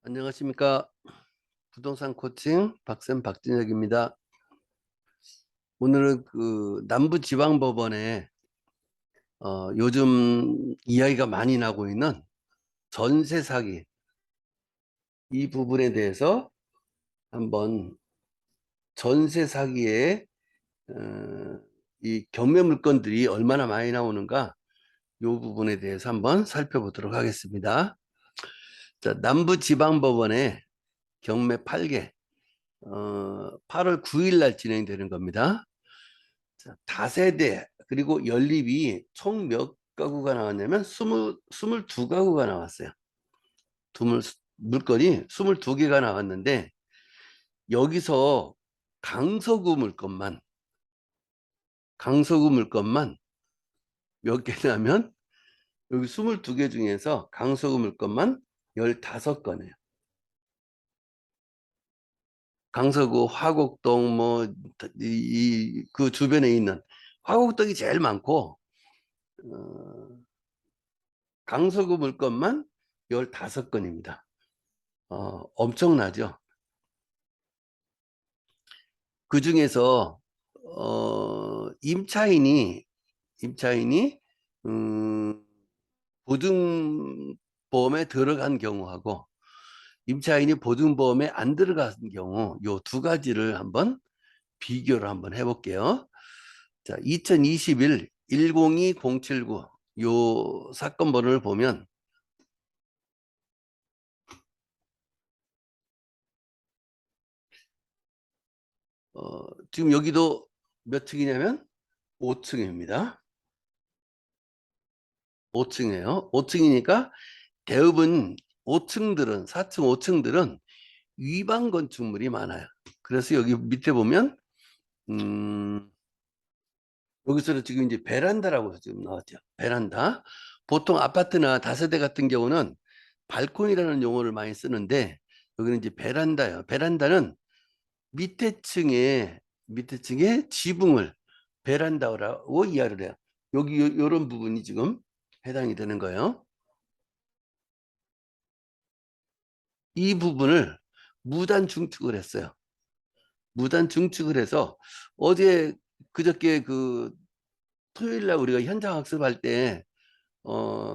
안녕하십니까. 부동산 코칭 박쌤 박진혁입니다. 오늘은 그 남부지방법원에 요즘 이야기가 많이 나고 있는 전세 사기 이 부분에 대해서 한번 전세 사기에 이 경매 물건들이 얼마나 많이 나오는가 이 부분에 대해서 한번 살펴보도록 하겠습니다. 자, 남부지방법원에 경매 8개 8월 9일 날 진행되는 겁니다. 자, 다세대 그리고 연립이 총 몇 가구가 나왔냐면 22가구가 나왔어요. 물건이 22개가 나왔는데 여기서 강서구 물건만 몇 개냐면 여기 22개 중에서 강서구 물건만 15건이에요. 강서구 화곡동 그 주변에 있는 화곡동이 제일 많고 어, 강서구 물건만 15건입니다. 엄청나죠. 그 중에서 임차인이 음, 보증보험에 들어간 경우하고 임차인이 보증보험에 안 들어간 경우 요 두 가지를 한번 비교를 한번 해볼게요. 자, 2021 102079 요 사건 번호를 보면 지금 여기도 몇 층이냐면 5층입니다. 5층이에요. 5층이니까 대부분 5층들은 4층 5층들은 위반 건축물이 많아요. 그래서 여기 밑에 보면 여기서는 지금 이제 베란다라고 지금 나왔죠. 베란다. 보통 아파트나 다세대 같은 경우는 발코니라는 용어를 많이 쓰는데 여기는 이제 베란다예요. 베란다는 밑에 층에 지붕을 베란다라고 이해를 해요. 여기 요런 부분이 지금 해당이 되는 거예요. 이 부분을 무단 중축을 했어요. 무단 중축을 해서 어제 그저께 그 토요일 날 우리가 현장 학습할 때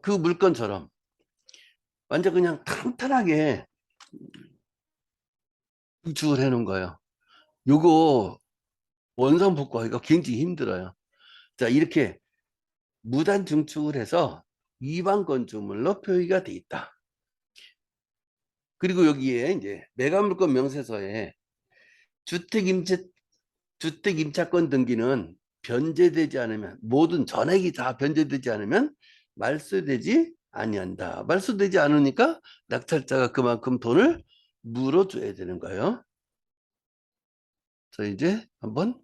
그 물건처럼 완전 그냥 탄탄하게 구축을 해 놓은 거예요. 요거 원상 복구하기가 굉장히 힘들어요. 자, 이렇게 무단 중축을 해서 위반 건축물로 표기가 돼 있다. 그리고 여기에 이제 매각물건 명세서에 주택임차 주택임차권 등기는 변제되지 않으면 모든 전액이 다 변제되지 않으면 말소되지 아니한다. 말소되지 않으니까 낙찰자가 그만큼 돈을 물어줘야 되는 거예요. 자, 이제 한번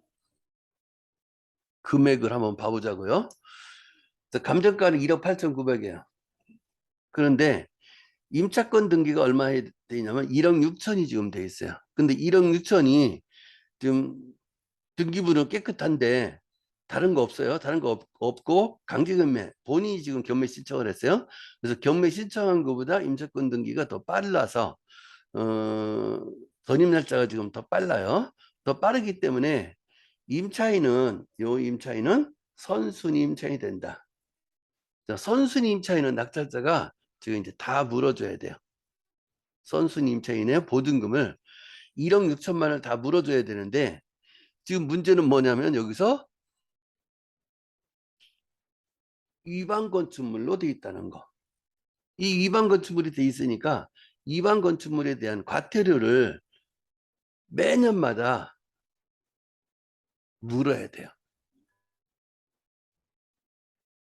금액을 한번 봐보자고요. 자, 감정가는 1억 8,900이에요. 그런데 임차권 등기가 얼마에 돼 있냐면 1억 6천이 지금 돼 있어요. 근데 1억 6천이 지금 등기부는 깨끗한데 다른 거 없어요. 다른 거 없고 강제경매 본인이 지금 경매 신청을 했어요. 그래서 경매 신청한 것보다 임차권 등기가 더 빨라서 어, 선임 날짜가 지금 더 빨라요. 더 빠르기 때문에 임차인은 선순위 임차인이 된다. 자, 선순위 임차인은 낙찰자가 지금 이제 다 물어줘야 돼요. 선순위 임차인의 보증금을 1억 6천만 원을 다 물어줘야 되는데 지금 문제는 뭐냐면 여기서 위반 건축물로 돼 있다는 거. 이 위반 건축물이 돼 있으니까 위반 건축물에 대한 과태료를 매년마다 물어야 돼요.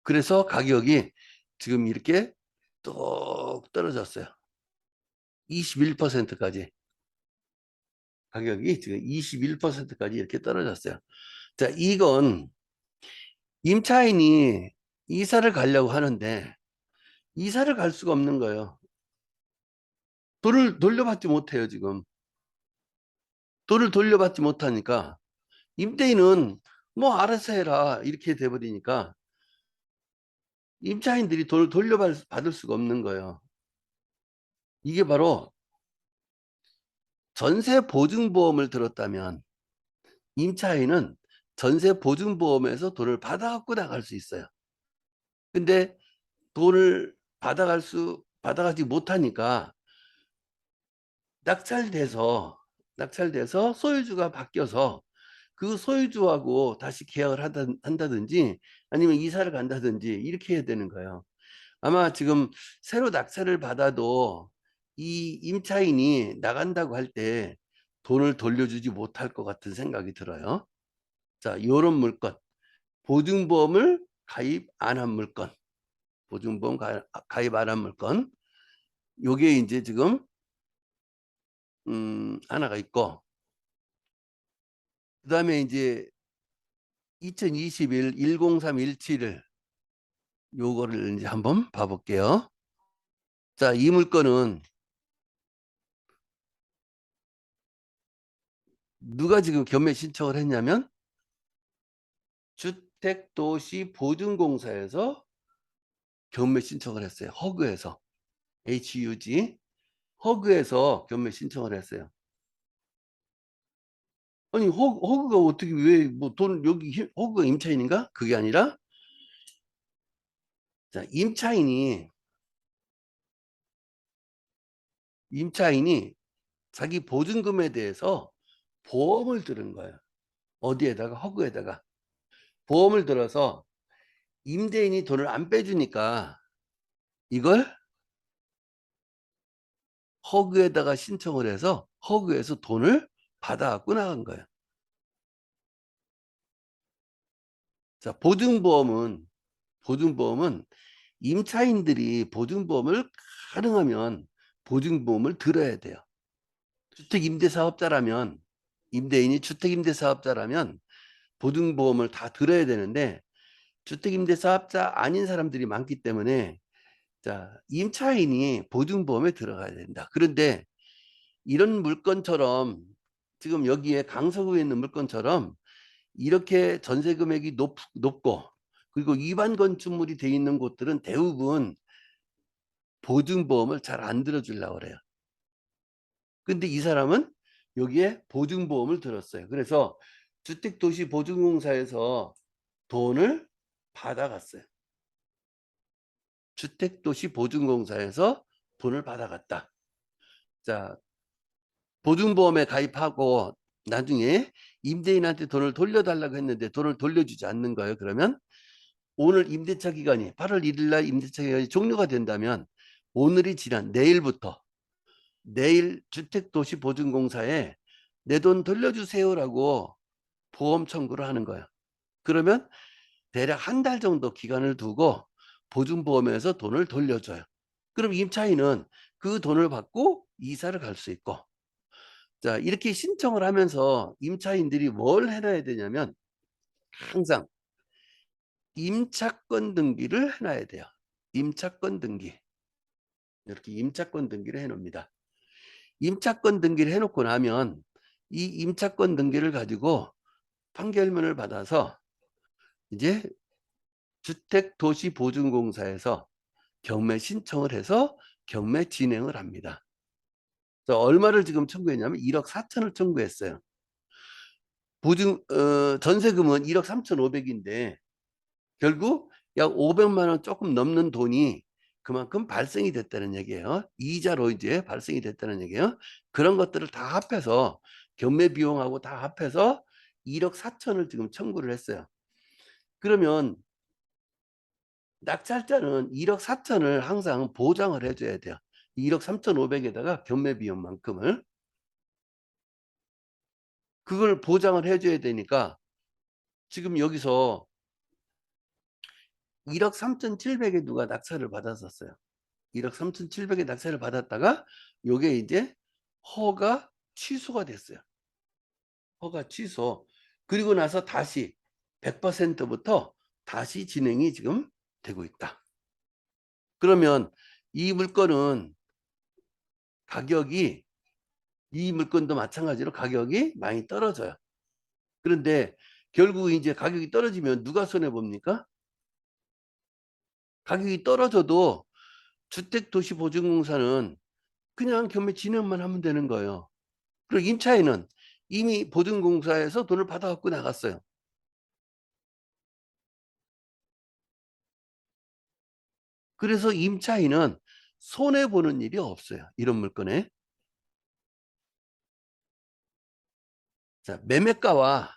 그래서 가격이 지금 이렇게 뚝 떨어졌어요. 21%까지. 가격이 지금 21%까지 이렇게 떨어졌어요. 자, 이건 임차인이 이사를 가려고 하는데 이사를 갈 수가 없는 거예요. 돈을 돌려받지 못해요, 지금. 돈을 돌려받지 못하니까 임대인은 뭐 알아서 해라 이렇게 돼버리니까 임차인들이 돈을 돌려받을 수가 없는 거예요. 이게 바로 전세 보증보험을 들었다면 임차인은 전세 보증보험에서 돈을 받아갖고 나갈 수 있어요. 근데 돈을 받아가지 못하니까 낙찰돼서 소유주가 바뀌어서 그 소유주하고 다시 계약을 한다든지 아니면 이사를 간다든지 이렇게 해야 되는 거예요. 아마 지금 새로 낙찰을 받아도 이 임차인이 나간다고 할 때 돈을 돌려주지 못할 것 같은 생각이 들어요. 자, 요런 물건. 보증보험을 가입 안 한 물건. 보증보험 가입 안 한 물건. 요게 이제 지금 하나가 있고, 그 다음에 이제 2021 10317을 요거를 이제 한번 봐볼게요. 자, 이 물건은 누가 지금 경매 신청을 했냐면 주택도시보증공사에서 경매 신청을 했어요. 허그에서. HUG. 허그에서 경매 신청을 했어요. 아니, 허그가 어떻게 왜 뭐 돈 여기 허그가 임차인인가? 그게 아니라 자, 임차인이 자기 보증금에 대해서 보험을 들은 거예요. 어디에다가? 허그에다가. 보험을 들어서 임대인이 돈을 안 빼주니까 이걸 허그에다가 신청을 해서 허그에서 돈을 받아갖고 나간 거예요. 자, 보증보험은 임차인들이 보증보험을 가능하면 보증보험을 들어야 돼요. 주택임대사업자라면 임대인이 주택임대사업자라면 보증보험을 다 들어야 되는데 주택임대사업자 아닌 사람들이 많기 때문에 자, 임차인이 보증보험에 들어가야 된다. 그런데 이런 물건처럼 지금 여기에 강서구에 있는 물건처럼 이렇게 전세 금액이 높고 그리고 위반 건축물이 돼 있는 곳들은 대부분 보증보험을 잘 안 들어주려고 그래요. 근데 이 사람은 여기에 보증보험을 들었어요. 그래서 주택도시보증공사에서 돈을 받아갔어요. 주택도시보증공사에서 돈을 받아갔다. 자, 보증보험에 가입하고 나중에 임대인한테 돈을 돌려달라고 했는데 돈을 돌려주지 않는 거예요. 그러면 오늘 임대차 기간이 8월 1일 날 임대차 기간이 종료가 된다면 오늘이 지난 내일부터 내일 주택도시보증공사에 내 돈 돌려주세요라고 보험 청구를 하는 거예요. 그러면 대략 한 달 정도 기간을 두고 보증보험에서 돈을 돌려줘요. 그럼 임차인은 그 돈을 받고 이사를 갈 수 있고 자 이렇게 신청을 하면서 임차인들이 뭘 해놔야 되냐면 항상 임차권 등기를 해놔야 돼요. 임차권 등기. 이렇게 임차권 등기를 해놓습니다. 임차권 등기를 해놓고 나면 이 임차권 등기를 가지고 판결문을 받아서 이제 주택도시보증공사에서 경매 신청을 해서 경매 진행을 합니다. 얼마를 지금 청구했냐면 1억 4천을 청구했어요. 전세금은 1억 3,500인데 결국 약 500만 원 조금 넘는 돈이 그만큼 발생이 됐다는 얘기예요. 이자로 이제 발생이 됐다는 얘기예요. 그런 것들을 다 합해서 경매 비용하고 다 합해서 1억 4천을 지금 청구를 했어요. 그러면 낙찰자는 1억 4천을 항상 보장을 해줘야 돼요. 1억 3,500에다가 경매 비용만큼을 그걸 보장을 해줘야 되니까 지금 여기서 1억 3,700에 누가 낙찰을 받았었어요. 1억 3,700에 낙찰을 받았다가 요게 이제 허가 취소가 됐어요. 허가 취소. 그리고 나서 다시 100%부터 다시 진행이 지금 되고 있다. 그러면 이 물건은 가격이 이 물건도 마찬가지로 가격이 많이 떨어져요. 그런데 결국 이제 가격이 떨어지면 누가 손해 봅니까? 가격이 떨어져도 주택도시보증공사는 그냥 경매 진행만 하면 되는 거예요. 그리고 임차인은 이미 보증공사에서 돈을 받아갖고 나갔어요. 그래서 임차인은 손해보는 일이 없어요. 이런 물건에. 자, 매매가와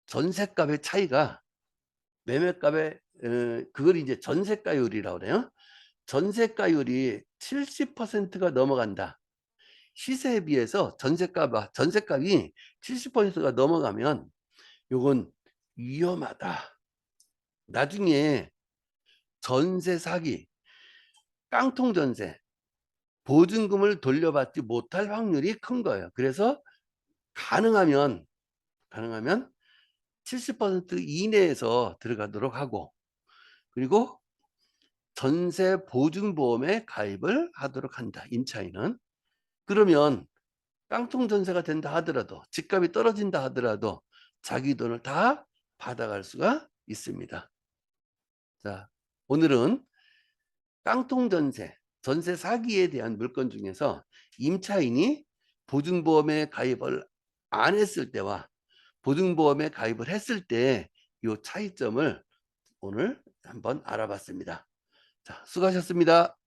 전세값의 차이가 매매값의 그걸 이제 전세가율이라고 그래요. 전세가율이 70%가 넘어간다. 시세에 비해서 전세값이 70%가 넘어가면 요건 위험하다. 나중에 전세 사기, 깡통 전세, 보증금을 돌려받지 못할 확률이 큰 거예요. 그래서 가능하면 70% 이내에서 들어가도록 하고, 그리고 전세 보증보험에 가입을 하도록 한다. 임차인은. 그러면 깡통 전세가 된다 하더라도, 집값이 떨어진다 하더라도 자기 돈을 다 받아갈 수가 있습니다. 자, 오늘은 깡통 전세, 전세 사기에 대한 물건 중에서 임차인이 보증보험에 가입을 안 했을 때와 보증보험에 가입을 했을 때 이 차이점을 오늘 한번 알아봤습니다. 자, 수고하셨습니다.